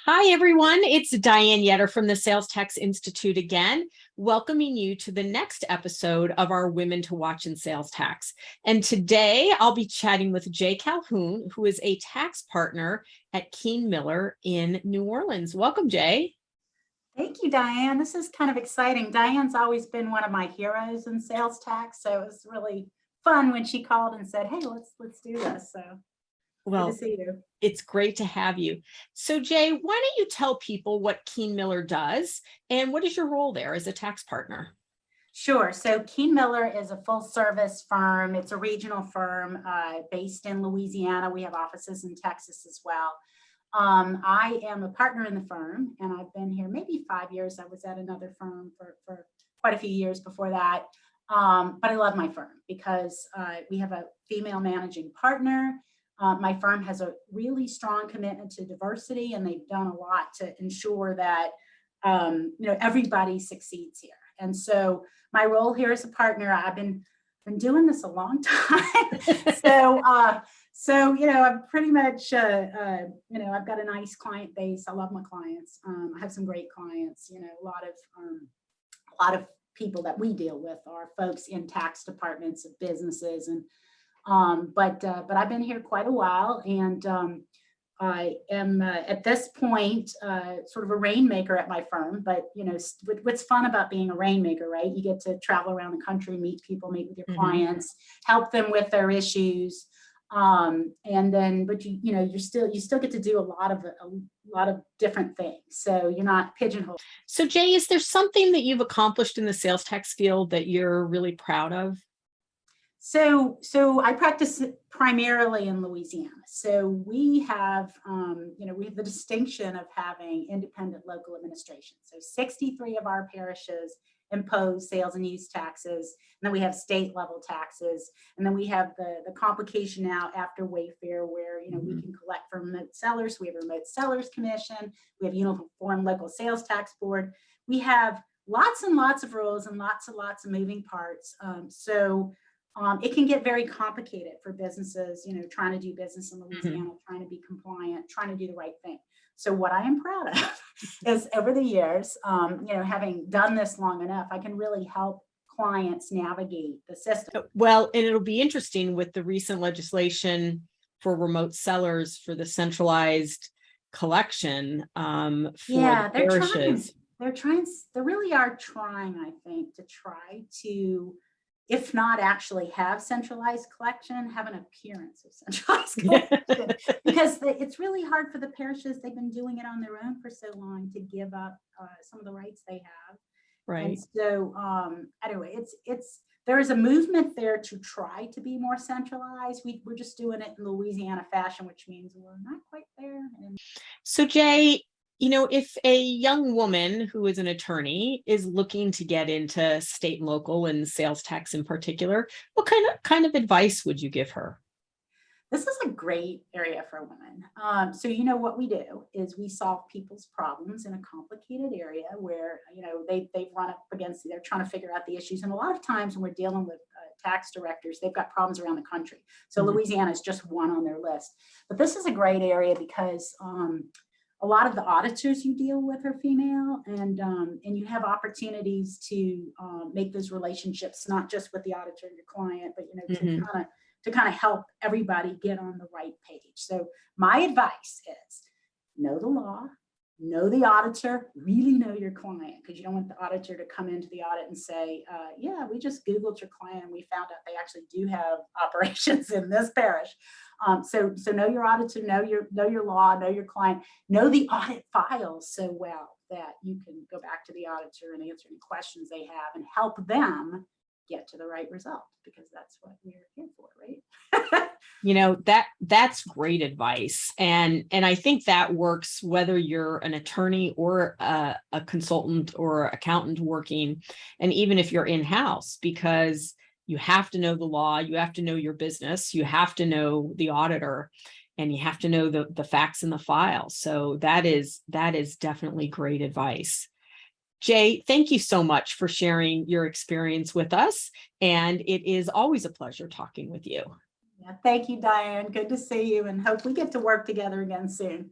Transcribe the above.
Hi, everyone. It's Diane Yetter from the Sales Tax Institute again, welcoming you to the next episode of our Women to Watch in Sales Tax. And today I'll be chatting with Jaye Calhoun, who is a tax partner at Kean Miller in New Orleans. Welcome, Jaye. Thank you, Diane. This is kind of exciting. Diane's always been one of my heroes in sales tax, so it was really fun when she called and said, "Hey, let's do this." So good to Well, see you. it's great to have you. So, Jaye, why don't you tell people what Kean Miller does and what is your role there as a tax partner? Sure. So Kean Miller is a full service firm. It's a regional firm based in Louisiana. We have offices in Texas as well. I am a partner in the firm, and I've been here maybe 5 years. I was at another firm for quite a few years before that. But I love my firm because we have a female managing partner. My firm has a really strong commitment to diversity, and they've done a lot to ensure that everybody succeeds here. And so my role here as a partner, I've been doing this a long time. So I'm pretty much I've got a nice client base. I love my clients. I have some great clients. A lot of people that we deal with are folks in tax departments of businesses, and but I've been here quite a while, and I am at this point sort of a rainmaker at my firm. But what's fun about being a rainmaker, right? You get to travel around the country, meet people, meet with your clients, help them with their issues, and then but you still get to do a lot of different things. So you're not pigeonholed. So, Jaye, is there something that you've accomplished in the sales tax field that you're really proud of? So I practice primarily in Louisiana. So we have the distinction of having independent local administration. So 63 of our parishes impose sales and use taxes, and then we have state level taxes, and then we have the complication now after Wayfair, where we can collect from remote sellers. We have a remote sellers commission. We have uniform local sales tax board. We have lots and lots of rules and lots of moving parts. It can get very complicated for businesses, trying to do business in Louisiana, trying to be compliant, trying to do the right thing. So what I am proud of is over the years, having done this long enough, I can really help clients navigate the system. Well, and it'll be interesting with the recent legislation for remote sellers for the centralized collection for the parishes. They really are trying, I think, to try to, if not actually have centralized collection, have an appearance of centralized collection. Because it's really hard for the parishes. They've been doing it on their own for so long to give up some of the rights they have. Right. And so anyway, there is a movement there to try to be more centralized. We're just doing it in Louisiana fashion, which means we're not quite there. So, Jaye, if a young woman who is an attorney is looking to get into state and local and sales tax in particular, what kind of advice would you give her? This is a great area for women. So what we do is we solve people's problems in a complicated area where they've run up against, they're trying to figure out the issues. And a lot of times when we're dealing with tax directors, they've got problems around the country. So Louisiana is just one on their list. But this is a great area because a lot of the auditors you deal with are female, and you have opportunities to make those relationships, not just with the auditor and your client, but to kind of help everybody get on the right page. So my advice is know the law, know the auditor, really know your client, because you don't want the auditor to come into the audit and say, yeah, we just Googled your client and we found out they actually do have operations in this parish. So know your auditor, know your law, know your client, know the audit files so well that you can go back to the auditor and answer any questions they have and help them get to the right result, because that's what we're here for, right? That's great advice. And I think that works whether you're an attorney or a consultant or accountant working, and even if you're in-house, because you have to know the law, you have to know your business, you have to know the auditor, and you have to know the facts in the file. So that is definitely great advice. Jaye, thank you so much for sharing your experience with us. And it is always a pleasure talking with you. Yeah, thank you, Diane. Good to see you, and hope we get to work together again soon.